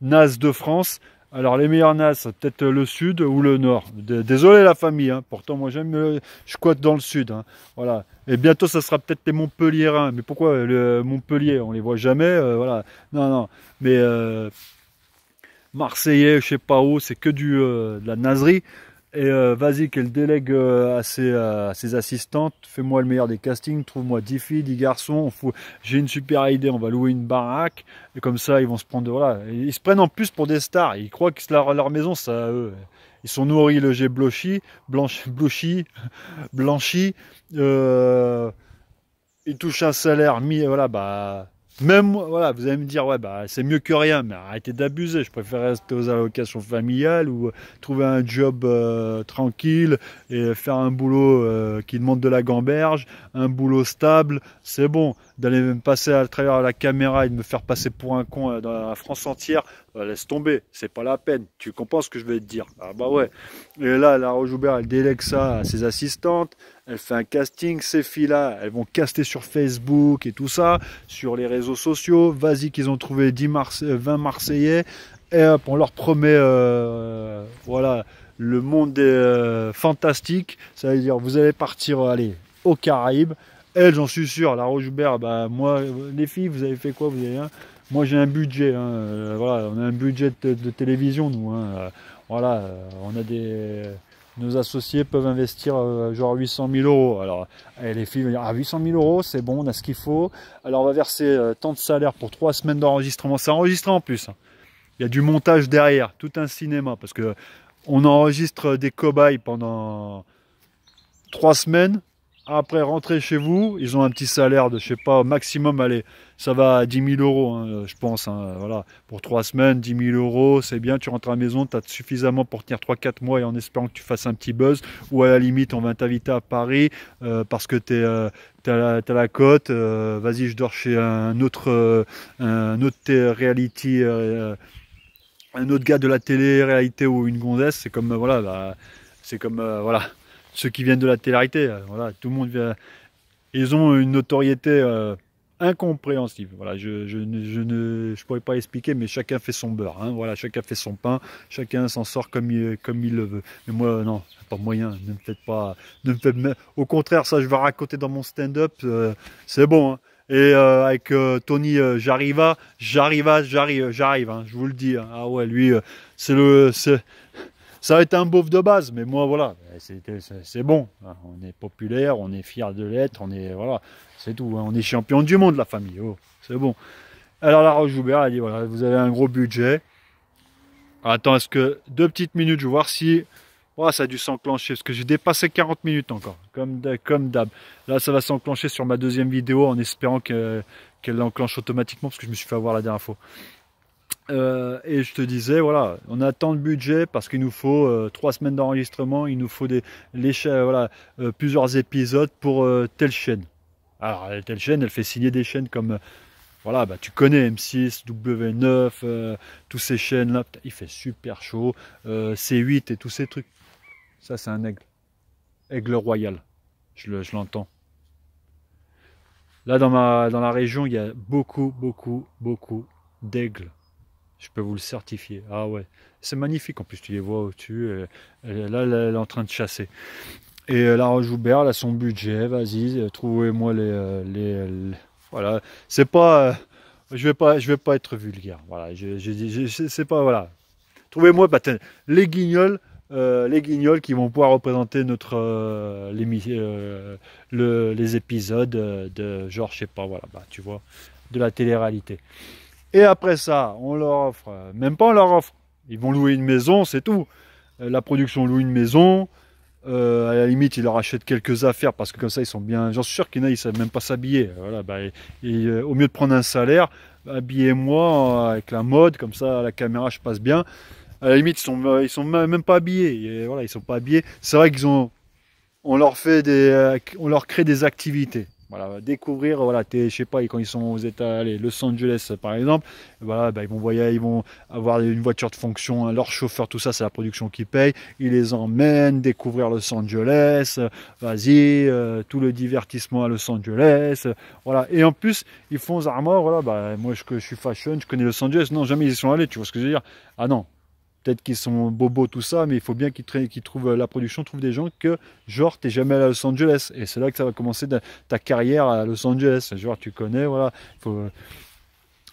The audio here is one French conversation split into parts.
NAS de France. Alors les meilleurs NAS, c'est peut-être le sud ou le nord. Désolé la famille, hein. Pourtant moi j'aime, je squatte dans le sud, hein. Voilà. Et bientôt ça sera peut-être les Montpelliérains. Mais pourquoi le Montpellier, on les voit jamais, voilà. Non, non. Mais Marseillais, je sais pas où, c'est que de la naserie. Et vas-y, qu'elle délègue à ses assistantes, fais-moi le meilleur des castings, trouve-moi 10 filles, 10 garçons, j'ai une super idée, on va louer une baraque, et comme ça ils vont se prendre, voilà, ils se prennent en plus pour des stars, ils croient que leur maison, ça à eux. Ils sont nourris, logés, blanchis, euh, ils touchent un salaire mis, voilà, bah, même moi, voilà, vous allez me dire, ouais, bah, c'est mieux que rien, mais arrêtez d'abuser. Je préfère rester aux allocations familiales ou trouver un job tranquille et faire un boulot qui demande de la gamberge, un boulot stable. C'est bon. D'aller me passer à travers la caméra et de me faire passer pour un con dans la France entière, laisse tomber. C'est pas la peine. Tu comprends ce que je vais te dire? Ah bah ouais. Et là, la Roche-Joubert, elle délègue ça à ses assistantes. Elle fait un casting, ces filles-là, elles vont caster sur Facebook et tout ça, sur les réseaux sociaux. Vas-y qu'ils ont trouvé 20 Marseillais. Et hop, on leur promet, voilà, le monde est fantastique. Ça veut dire, vous allez partir, allez, aux Caraïbes. Elle, j'en suis sûr, la Roche-Joubert, bah, moi, les filles, vous avez fait quoi? Vous avez rien? Moi, j'ai un budget, hein, voilà, on a un budget de télévision, nous, hein, voilà, on a des... Nos associés peuvent investir genre 800 000 euros. Alors, les filles vont dire, ah, 800 000 euros, c'est bon, on a ce qu'il faut. Alors, on va verser tant de salaire pour 3 semaines d'enregistrement. C'est enregistré en plus, hein. Il y a du montage derrière, tout un cinéma, parce que on enregistre des cobayes pendant 3 semaines. Après, rentrer chez vous, ils ont un petit salaire de, je sais pas, maximum, allez, ça va à 10 000 euros, hein, je pense, hein, voilà. Pour 3 semaines, 10 000 euros, c'est bien, tu rentres à la maison, tu as suffisamment pour tenir 3 4 mois et en espérant que tu fasses un petit buzz. Ou à la limite, on va t'inviter à Paris parce que t'as la cote, vas-y, je dors chez un autre reality, un autre gars de la télé-réalité ou une gonzesse, c'est comme, voilà, bah, c'est comme, voilà. Ceux qui viennent de la télé-réalité, voilà, tout le monde vient. Ils ont une notoriété incompréhensible. Voilà, je pourrais pas expliquer, mais chacun fait son beurre, hein, voilà, chacun fait son pain, chacun s'en sort comme il le veut. Mais moi, non, pas moyen. Ne me faites pas, au contraire, ça, je vais raconter dans mon stand-up, c'est bon, hein. Et avec Tony j'arrive, hein, je vous le dis, hein. Ah ouais, lui, ça va être un beauf de base, mais moi, voilà, c'est bon. On est populaire, on est fier de l'être, on est, voilà, c'est tout, hein. On est champion du monde, la famille, oh, c'est bon. Alors, la Roche-Joubert, elle dit, voilà, vous avez un gros budget. Attends, est-ce que 2 petites minutes, je vais voir si, oh, ça a dû s'enclencher, parce que j'ai dépassé 40 minutes encore, comme d'hab. Là, ça va s'enclencher sur ma deuxième vidéo, en espérant qu'elle l'enclenche automatiquement, parce que je me suis fait avoir la dernière fois. Et je te disais, voilà, on a tant de budget parce qu'il nous faut 3 semaines d'enregistrement, il nous faut voilà, plusieurs épisodes pour telle chaîne. Alors, telle chaîne, elle fait signer des chaînes comme, voilà, bah, tu connais M6, W9, tous ces chaînes-là, il fait super chaud, C8 et tous ces trucs. Ça, c'est un aigle. Aigle royal, je l'entends. Là, dans la région, il y a beaucoup, beaucoup, beaucoup d'aigles. Je peux vous le certifier. Ah ouais, c'est magnifique. En plus, tu les vois au-dessus. Là, elle est en train de chasser. Et la Roche-Joubert, elle a son budget. Vas-y, trouvez-moi voilà. C'est pas. Je vais pas être vulgaire. Voilà. C'est pas, voilà. Trouvez-moi les guignols qui vont pouvoir représenter notre les épisodes de genre, je sais pas, voilà, bah, tu vois, de la télé-réalité. Et après ça, on leur offre, même pas on leur offre, ils vont louer une maison, c'est tout. La production loue une maison, à la limite, ils leur achètent quelques affaires parce que comme ça, ils sont bien. J'en suis sûr qu'il y en a, ils ne savent même pas s'habiller. Voilà, bah, au mieux de prendre un salaire, habillez-moi avec la mode, comme ça, à la caméra, je passe bien. À la limite, ils sont même pas habillés. Et voilà, ils sont pas habillés. C'est vrai on leur crée des activités. Voilà, découvrir, voilà, je sais pas, quand ils sont aux États, allez, Los Angeles par exemple, voilà, bah, ils vont avoir une voiture de fonction, hein, leur chauffeur, tout ça, c'est la production qui paye. Ils les emmènent découvrir Los Angeles, vas-y, tout le divertissement à Los Angeles, voilà. Et en plus, ils font aux armors, voilà, bah, moi je suis fashion, je connais Los Angeles, non, jamais ils y sont allés, tu vois ce que je veux dire? Ah non. Peut-être qu'ils sont bobos, tout ça, mais il faut bien qu'ils trouvent la production, trouve des gens que, genre, t'es jamais allé à Los Angeles. Et c'est là que ça va commencer ta carrière à Los Angeles. Genre, tu connais, voilà.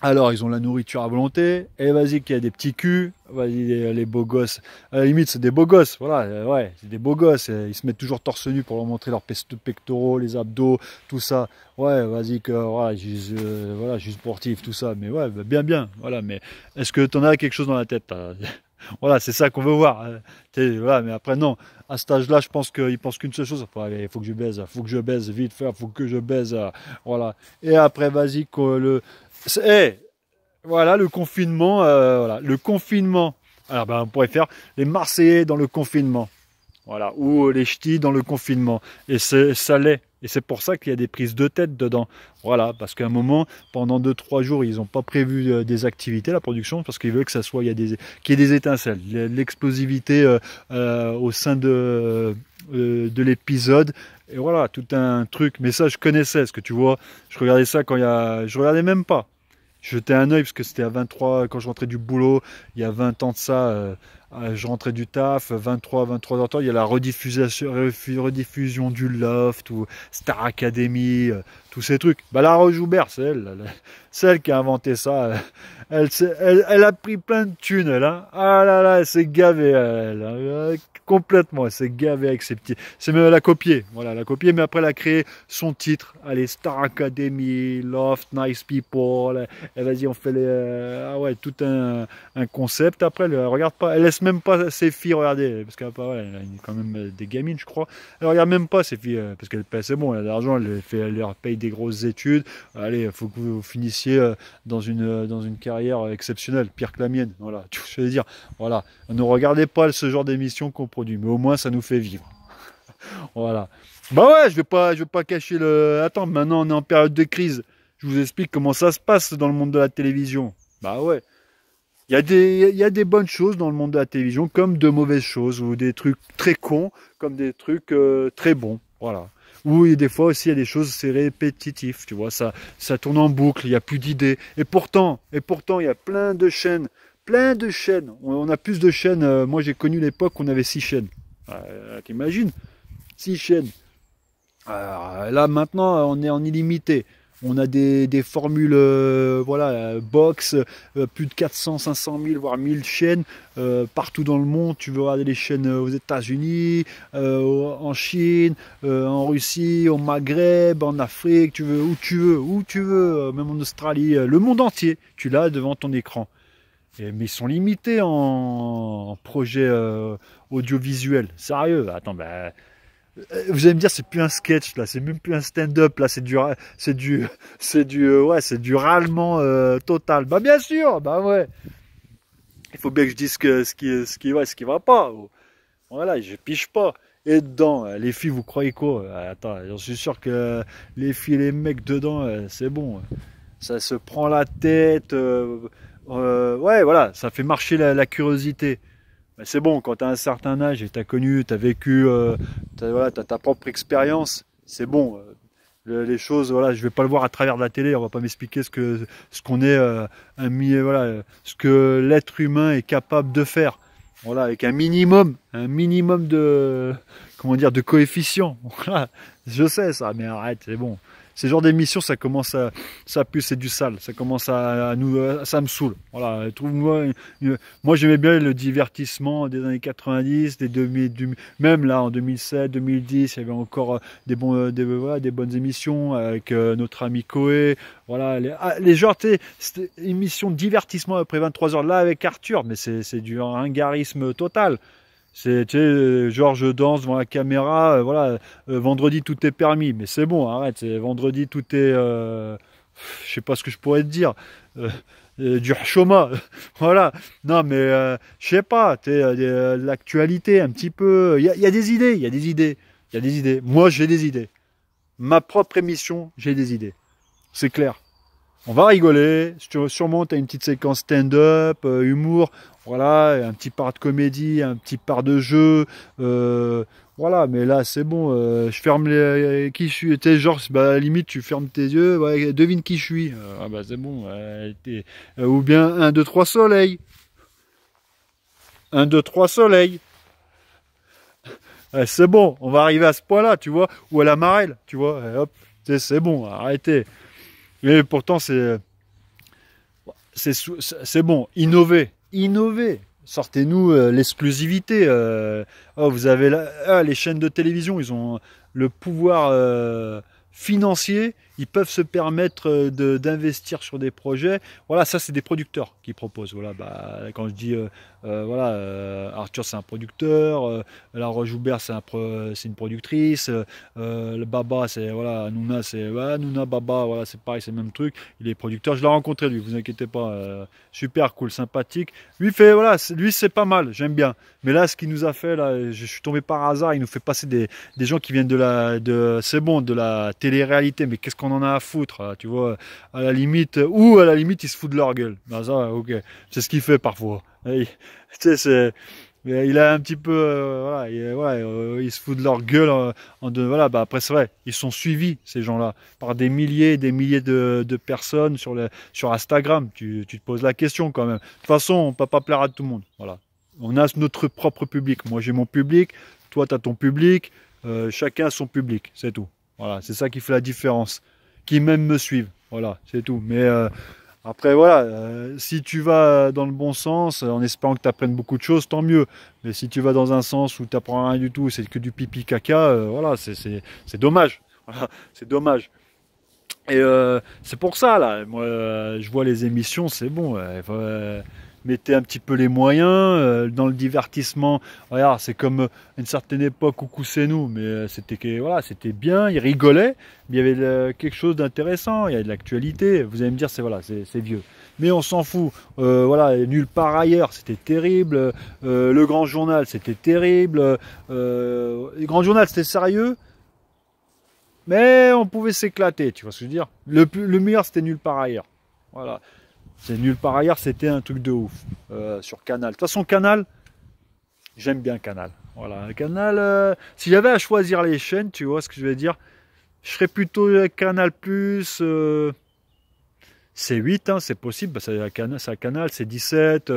Alors, ils ont la nourriture à volonté. Et vas-y, qu'il y a des petits culs. Vas-y, les beaux gosses. À la limite, c'est des beaux gosses. Voilà, ouais, c'est des beaux gosses. Ils se mettent toujours torse nu pour leur montrer leurs pectoraux, les abdos, tout ça. Ouais, vas-y, que, voilà, je suis sportif, tout ça. Mais ouais, bah, bien, bien. Voilà, mais est-ce que t'en as quelque chose dans la tête? Voilà, c'est ça qu'on veut voir. Voilà, mais après, non. À cet âge-là, je pense qu'ils pensent qu'une seule chose. Il faut que je baise vite fait, il faut que je baise. Voilà. Et après, vas-y, voilà, le confinement. Voilà, le confinement. Alors, ben, on pourrait faire les Marseillais dans le confinement. Voilà, ou les ch'tis dans le confinement. Et ça l'est. Et c'est pour ça qu'il y a des prises de tête dedans. Voilà, parce qu'à un moment, pendant 2-3 jours, ils n'ont pas prévu des activités, la production, parce qu'ils veulent que ça soit, qu'il y ait des étincelles, l'explosivité au sein de l'épisode. Et voilà, tout un truc. Mais ça, je connaissais, ce que tu vois. Je regardais ça je regardais même pas. Je jetais un œil parce que c'était à 23, quand je rentrais du boulot, il y a 20 ans de ça, je rentrais du taf, 23h30, il y a la rediffusion du Loft ou Star Academy, tous ces trucs. Bah, la Rose Joubert, c'est elle qui a inventé ça. Elle a pris plein de thunes, elle. Hein. Ah là là, elle s'est gavée, elle. Complètement, elle s'est gavée avec ses petits. C'est même elle a copié, voilà, elle a copié, mais après elle a créé son titre. Allez, Star Academy, Loft, Nice People. Et vas-y, on fait ah ouais, tout un concept. Après, elle regarde pas, elle laisse même pas ses filles regarder, parce qu'elle a quand même des gamines, je crois. Elle regarde même pas ses filles, parce qu'elle paye, c'est bon, elle a de l'argent, elle leur paye des grosses études. Allez, il faut que vous finissiez dans une carrière exceptionnelle, pire que la mienne. Voilà, je veux dire, voilà. Ne regardez pas ce genre d'émission qu'on produit, mais au moins ça nous fait vivre. Voilà. Bah ouais, je vais pas cacher le. Attends, maintenant on est en période de crise. Je vous explique comment ça se passe dans le monde de la télévision. Bah ouais. Il y a des bonnes choses dans le monde de la télévision, comme de mauvaises choses, ou des trucs très cons, comme des trucs très bons. Voilà. Ou des fois aussi, il y a des choses, c'est répétitif, tu vois, ça tourne en boucle, il n'y a plus d'idées. Et pourtant, il y a plein de chaînes. Plein de chaînes. On a plus de chaînes. Moi, j'ai connu l'époque où on avait 6 chaînes. T'imagines? 6 chaînes. Alors, là, maintenant, on est en illimité. On a des formules, voilà, box, plus de 400, 500 000, voire 1000 chaînes partout dans le monde. Tu veux regarder les chaînes aux États-Unis, en Chine, en Russie, au Maghreb, en Afrique, tu veux, où tu veux, même en Australie, le monde entier. Tu l'as devant ton écran. Mais ils sont limités en projet audiovisuel. Sérieux, attends, bah, vous allez me dire, c'est plus un sketch là, c'est même plus un stand-up là, ouais, c'est du râlement total. Bah bien sûr, bah ouais. Il faut bien que je dise ce qui va pas. Voilà, je piche pas. Et dedans, les filles, vous croyez quoi? Attends, j'en suis sûr que les filles et les mecs dedans, c'est bon. Ça se prend la tête. Ouais, voilà, ça fait marcher la curiosité. Mais c'est bon, quand tu as un certain âge et tu as connu, tu as vécu, voilà, t'as ta propre expérience, c'est bon. Les choses, voilà, je vais pas le voir à travers de la télé, on va pas m'expliquer ce qu'on est, voilà, ce que l'être humain est capable de faire. Voilà, avec un minimum de, comment dire, de coefficient. Voilà, je sais ça, mais arrête, c'est bon. Ces genres d'émissions, ça pue, c'est du sale. Ça commence ça me saoule. Voilà, trouve-moi, moi j'aimais bien le divertissement des années 90, des 2000, même là en 2007, 2010, il y avait encore voilà, des bonnes émissions avec notre ami Koé. Voilà, les genres, c'était émission de divertissement après 23 heures là avec Arthur, mais c'est du ringarisme total. C'est, tu sais, genre je danse devant la caméra, voilà, vendredi tout est permis, mais c'est bon, arrête, vendredi tout est, je sais pas ce que je pourrais te dire, du chôma, voilà, non mais je sais pas, tu sais, l'actualité un petit peu, il y a des idées, moi j'ai des idées, ma propre émission, j'ai des idées. C'est clair. On va rigoler, sûrement tu as une petite séquence stand-up, humour, voilà, un petit part de comédie, un petit part de jeu, voilà, mais là c'est bon, je ferme qui je suis, tu sais, genre, bah, à la limite tu fermes tes yeux, ouais, devine qui je suis, ah bah c'est bon, ou bien un 2 3 soleil, un 2 3 soleil, c'est bon, on va arriver à ce point-là, tu vois, ou à la marelle, tu vois, hop, c'est bon, arrêtez. Mais pourtant c'est bon, innover, innover. Sortez-nous l'exclusivité. Oh, vous avez les chaînes de télévision, ils ont le pouvoir financier, ils peuvent se permettre d'investir sur des projets. Voilà, ça c'est des producteurs qui proposent. Voilà, bah, quand je dis voilà, Arthur c'est un producteur, la Roche Joubert c'est une productrice, le Baba c'est voilà, Hanouna c'est ouais, Hanouna Baba, voilà c'est pareil, c'est le même truc. Il est producteur, je l'ai rencontré lui, vous inquiétez pas, super cool, sympathique. Lui fait voilà, lui c'est pas mal, j'aime bien. Mais là, ce qu'il nous a fait là, je suis tombé par hasard, il nous fait passer des gens qui viennent c'est bon, de la télé-réalité, mais qu'est-ce qu'on en a à foutre, là, tu vois, à la limite, ou à la limite, ils se foutent de leur gueule. Ben ça, ok, c'est ce qu'il fait parfois. Tu sais, il a un petit peu, voilà, il se fout de leur gueule voilà, bah après c'est vrai, ils sont suivis ces gens-là par des milliers et des milliers de personnes sur Instagram. Tu te poses la question quand même. De toute façon, on peut pas plaire à tout le monde. Voilà, on a notre propre public. Moi, j'ai mon public, toi, tu as ton public, chacun a son public, c'est tout. Voilà, c'est ça qui fait la différence. Qui même me suivent, voilà, c'est tout. Mais après, voilà, si tu vas dans le bon sens, en espérant que tu apprennes beaucoup de choses, tant mieux. Mais si tu vas dans un sens où tu n'apprends rien du tout, c'est que du pipi caca, voilà, c'est dommage. Voilà, c'est dommage. Et c'est pour ça, là, moi, je vois les émissions, c'est bon. Mettez un petit peu les moyens dans le divertissement. Regarde, c'est comme une certaine époque où c'est nous, mais voilà, c'était bien, ils rigolaient, mais il y avait quelque chose d'intéressant, il y a de l'actualité. Vous allez me dire, c'est vieux. Mais on s'en fout. Voilà, nulle part ailleurs, c'était terrible. Le Grand Journal, c'était terrible. Le Grand Journal, c'était sérieux. Mais on pouvait s'éclater, tu vois ce que je veux dire. Le meilleur, c'était nulle part ailleurs. Voilà. C'est nulle part ailleurs, c'était un truc de ouf. Sur Canal. De toute façon, Canal, j'aime bien Canal. Voilà, Canal, si j'avais à choisir les chaînes, tu vois ce que je veux dire, je serais plutôt Canal+, C8, hein, c'est possible, bah, c'est à Canal, c'est 17,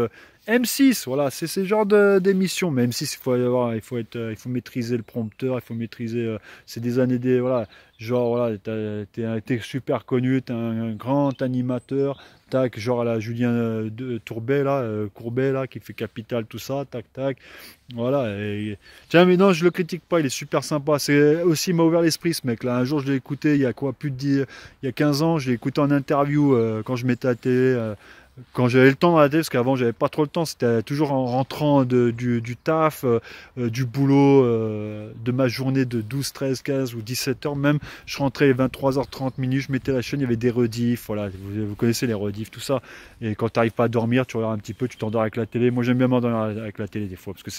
M6, voilà, c'est ce genre d'émission. Mais M6, il faut maîtriser le prompteur, il faut maîtriser, c'est des années, voilà, genre, voilà, t'es super connu, t'es un grand animateur, tac, genre à la Julien Tourbet, là, Courbet, là, qui fait Capital, tout ça, tac, tac, voilà. Tiens, mais non, je le critique pas, il est super sympa. C'est aussi, il m'a ouvert l'esprit, ce mec, là. Un jour, je l'ai écouté, il y a quoi, il y a 15 ans, je l'ai écouté en interview quand je mettais à la télé, quand j'avais le temps à la télé, parce qu'avant j'avais pas trop le temps, c'était toujours en rentrant du taf, du boulot, de ma journée de 12, 13, 15 ou 17 heures même, je rentrais 23h30 minutes, je mettais la chaîne, il y avait des rediffs, voilà, vous connaissez les rediffs, tout ça, et quand tu n'arrives pas à dormir, tu regardes un petit peu, tu t'endors avec la télé. Moi j'aime bien m'endormir avec la télé des fois, parce que c'est